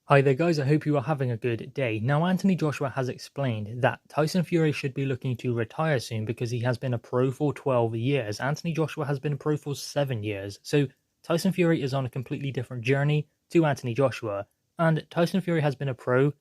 Hi there guys, I hope you are having a good day. Now Anthony Joshua has explained that Tyson Fury should be looking to retire soon because he has been a pro for 12 years. Anthony Joshua has been a pro for 7 years. So Tyson Fury is on a completely different journey to Anthony Joshua. And Tyson Fury has been a pro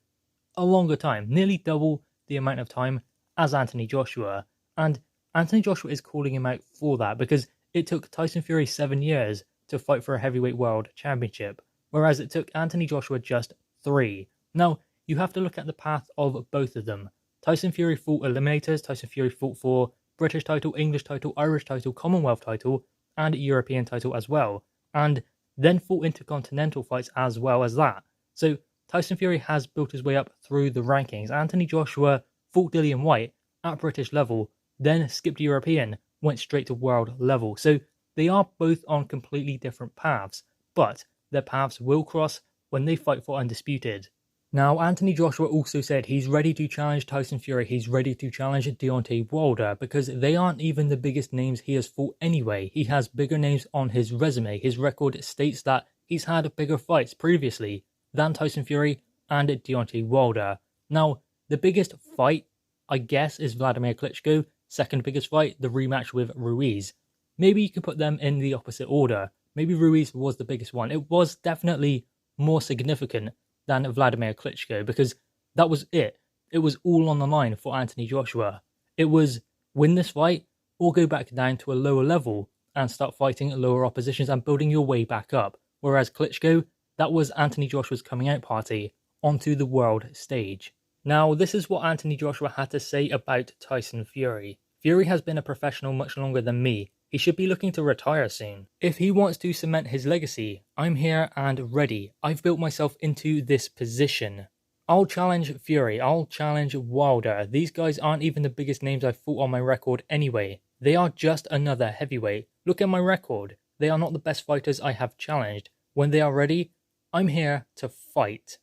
a longer time, nearly double the amount of time as Anthony Joshua. And Anthony Joshua is calling him out for that because it took Tyson Fury 7 years to fight for a heavyweight world championship, whereas it took Anthony Joshua just 3. Now, you have to look at the path of both of them. Tyson Fury fought eliminators, Tyson Fury fought for British title, English title, Irish title, Commonwealth title, and European title as well, and then fought intercontinental fights as well as that. So Tyson Fury has built his way up through the rankings. Anthony Joshua fought Dillian Whyte at British level, then skipped European, went straight to world level. So they are both on completely different paths, but their paths will cross when they fight for undisputed. Now, Anthony Joshua also said he's ready to challenge Tyson Fury, he's ready to challenge Deontay Wilder, because they aren't even the biggest names he has fought anyway. He has bigger names on his resume. His record states that he's had bigger fights previously than Tyson Fury and Deontay Wilder. Now, the biggest fight, I guess, is Vladimir Klitschko. Second biggest fight, the rematch with Ruiz. Maybe you can put them in the opposite order. Maybe Ruiz was the biggest one. It was definitely more significant than Vladimir Klitschko because that was it. It was all on the line for Anthony Joshua. It was win this fight or go back down to a lower level and start fighting lower oppositions and building your way back up. Whereas Klitschko, that was Anthony Joshua's coming out party onto the world stage. Now, this is what Anthony Joshua had to say about Tyson Fury. Fury has been a professional much longer than me. He should be looking to retire soon. If he wants to cement his legacy, I'm here and ready. I've built myself into this position. I'll challenge Fury. I'll challenge Wilder. These guys aren't even the biggest names I've fought on my record anyway. They are just another heavyweight. Look at my record. They are not the best fighters I have challenged. When they are ready, I'm here to fight.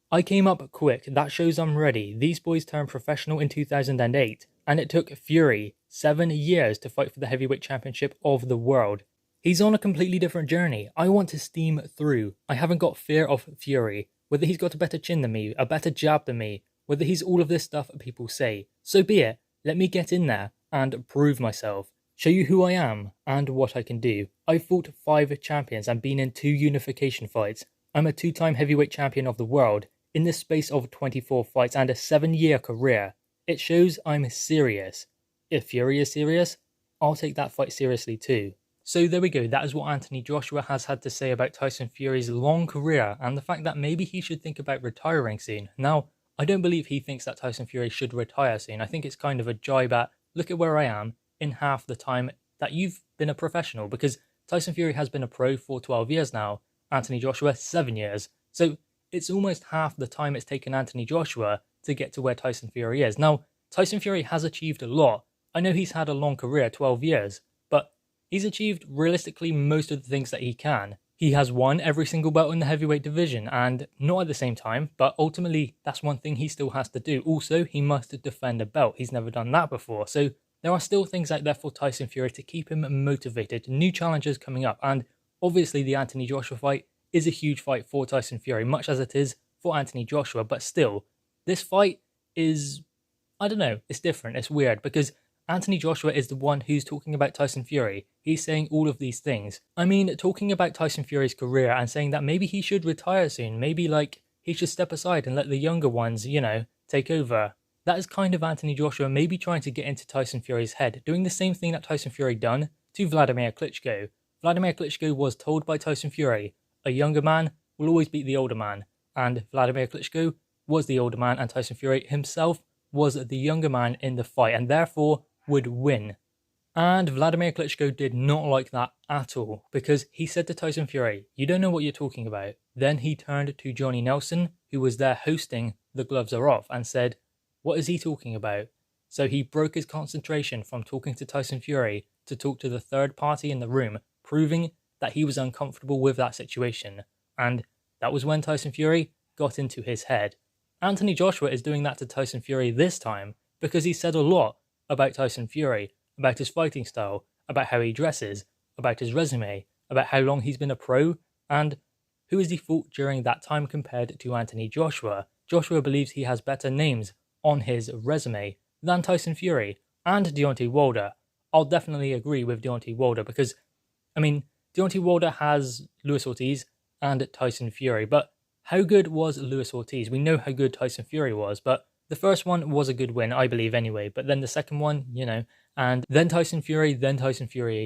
I came up quick. That shows I'm ready. These boys turned professional in 2008, and it took Fury 7 years to fight for the heavyweight championship of the world. He's on a completely different journey. I want to steam through. I haven't got fear of Fury. Whether he's got a better chin than me, a better jab than me, whether he's all of this stuff people say, so be it. Let me get in there and prove myself. Show you who I am and what I can do. I've fought 5 champions and been in 2 unification fights. I'm a 2-time heavyweight champion of the world in the space of 24 fights and a 7-year career. It shows I'm serious. If Fury is serious, I'll take that fight seriously too. So there we go, that is what Anthony Joshua has had to say about Tyson Fury's long career and the fact that maybe he should think about retiring soon. Now, I don't believe he thinks that Tyson Fury should retire soon. I think it's kind of a jibe at, look at where I am in half the time that you've been a professional, because Tyson Fury has been a pro for 12 years now, Anthony Joshua 7 years. So it's almost half the time it's taken Anthony Joshua to get to where Tyson Fury is. Now, Tyson Fury has achieved a lot. I know he's had a long career, 12 years, but he's achieved realistically most of the things that he can. He has won every single belt in the heavyweight division, and not at the same time, but ultimately that's one thing he still has to do. Also, he must defend a belt. He's never done that before. So there are still things out there for Tyson Fury to keep him motivated. New challenges coming up, and obviously the Anthony Joshua fight is a huge fight for Tyson Fury, much as it is for Anthony Joshua, but still, this fight is, I don't know, it's different, it's weird, because Anthony Joshua is the one who's talking about Tyson Fury. He's saying all of these things. I mean, talking about Tyson Fury's career and saying that maybe he should retire soon, maybe like he should step aside and let the younger ones, you know, take over. That is kind of Anthony Joshua maybe trying to get into Tyson Fury's head, doing the same thing that Tyson Fury done to Vladimir Klitschko. Vladimir Klitschko was told by Tyson Fury, a younger man will always beat the older man, and Vladimir Klitschko was the older man and Tyson Fury himself was the younger man in the fight and therefore would win. And Vladimir Klitschko did not like that at all, because he said to Tyson Fury, you don't know what you're talking about. Then he turned to Johnny Nelson, who was there hosting The Gloves Are Off, and said, what is he talking about? So he broke his concentration from talking to Tyson Fury to talk to the third party in the room, proving that he was uncomfortable with that situation. And that was when Tyson Fury got into his head. Anthony Joshua is doing that to Tyson Fury this time because he said a lot about Tyson Fury, about his fighting style, about how he dresses, about his resume, about how long he's been a pro, and who has he fought during that time compared to Anthony Joshua? Joshua believes he has better names on his resume than Tyson Fury and Deontay Wilder. I'll definitely agree with Deontay Wilder because, I mean, Deontay Wilder has Luis Ortiz and Tyson Fury, but how good was Luis Ortiz? We know how good Tyson Fury was, but the first one was a good win, I believe anyway, but then the second one, and then Tyson Fury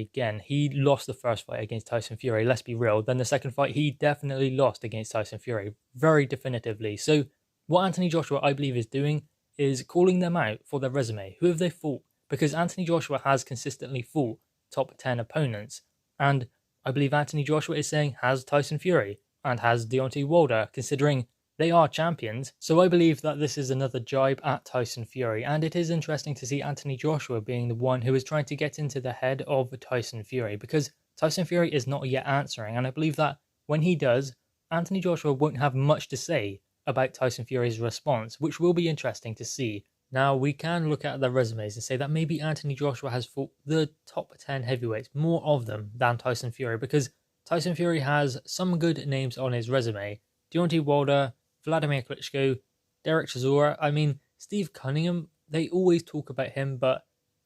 again. He lost the first fight against Tyson Fury, let's be real. Then the second fight, he definitely lost against Tyson Fury, very definitively. So what Anthony Joshua, I believe, is doing is calling them out for their resume. Who have they fought? Because Anthony Joshua has consistently fought top 10 opponents. And I believe Anthony Joshua is saying, has Tyson Fury and has Deontay Wilder, considering they are champions. So I believe that this is another jibe at Tyson Fury. And it is interesting to see Anthony Joshua being the one who is trying to get into the head of Tyson Fury, because Tyson Fury is not yet answering. And I believe that when he does, Anthony Joshua won't have much to say about Tyson Fury's response, which will be interesting to see. Now, we can look at their resumes and say that maybe Anthony Joshua has fought the top 10 heavyweights, more of them than Tyson Fury, because Tyson Fury has some good names on his resume. Deontay Wilder, Vladimir Klitschko, Derek Chisora. I mean, Steve Cunningham, they always talk about him, but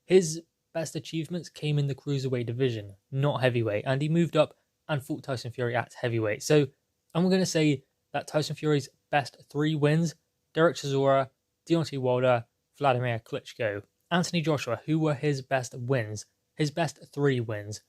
his best achievements came in the cruiserweight division, not heavyweight, and he moved up and fought Tyson Fury at heavyweight. So I'm going to say that Tyson Fury's best 3 wins, Derek Chisora, Deontay Wilder, Vladimir Klitschko. Anthony Joshua, who were his best wins? His best 3 wins,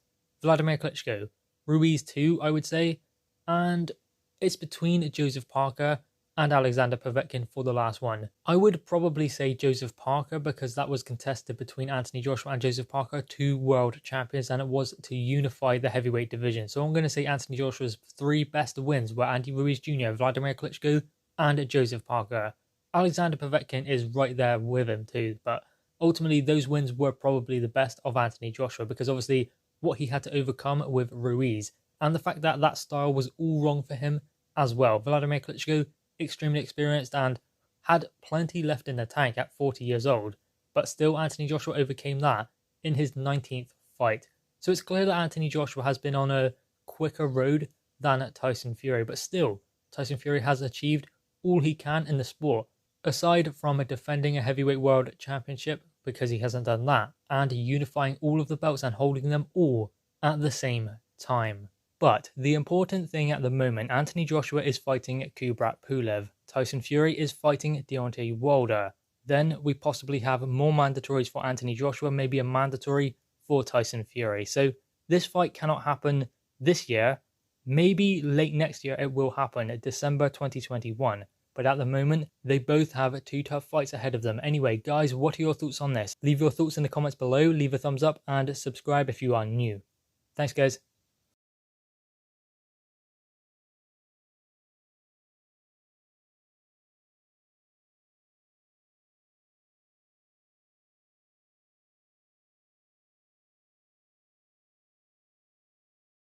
Vladimir Klitschko, Ruiz 2, I would say, and it's between Joseph Parker and Alexander Povetkin for the last one. I would probably say Joseph Parker because that was contested between Anthony Joshua and Joseph Parker, 2 world champions, and it was to unify the heavyweight division. So I'm going to say Anthony Joshua's 3 best wins were Andy Ruiz Jr., Vladimir Klitschko, and Joseph Parker. Alexander Povetkin is right there with him too, but ultimately those wins were probably the best of Anthony Joshua because obviously what he had to overcome with Ruiz and the fact that that style was all wrong for him as well. Vladimir Klitschko, extremely experienced and had plenty left in the tank at 40 years old, but still Anthony Joshua overcame that in his 19th fight. So it's clear that Anthony Joshua has been on a quicker road than Tyson Fury, but still Tyson Fury has achieved all he can in the sport, aside from defending a heavyweight world championship, because he hasn't done that, and unifying all of the belts and holding them all at the same time. But the important thing at the moment, Anthony Joshua is fighting Kubrat Pulev. Tyson Fury is fighting Deontay Wilder. Then we possibly have more mandatories for Anthony Joshua, maybe a mandatory for Tyson Fury. So this fight cannot happen this year. Maybe late next year it will happen, December 2021. But at the moment, they both have 2 tough fights ahead of them. Anyway, guys, what are your thoughts on this? Leave your thoughts in the comments below, leave a thumbs up, and subscribe if you are new. Thanks, guys.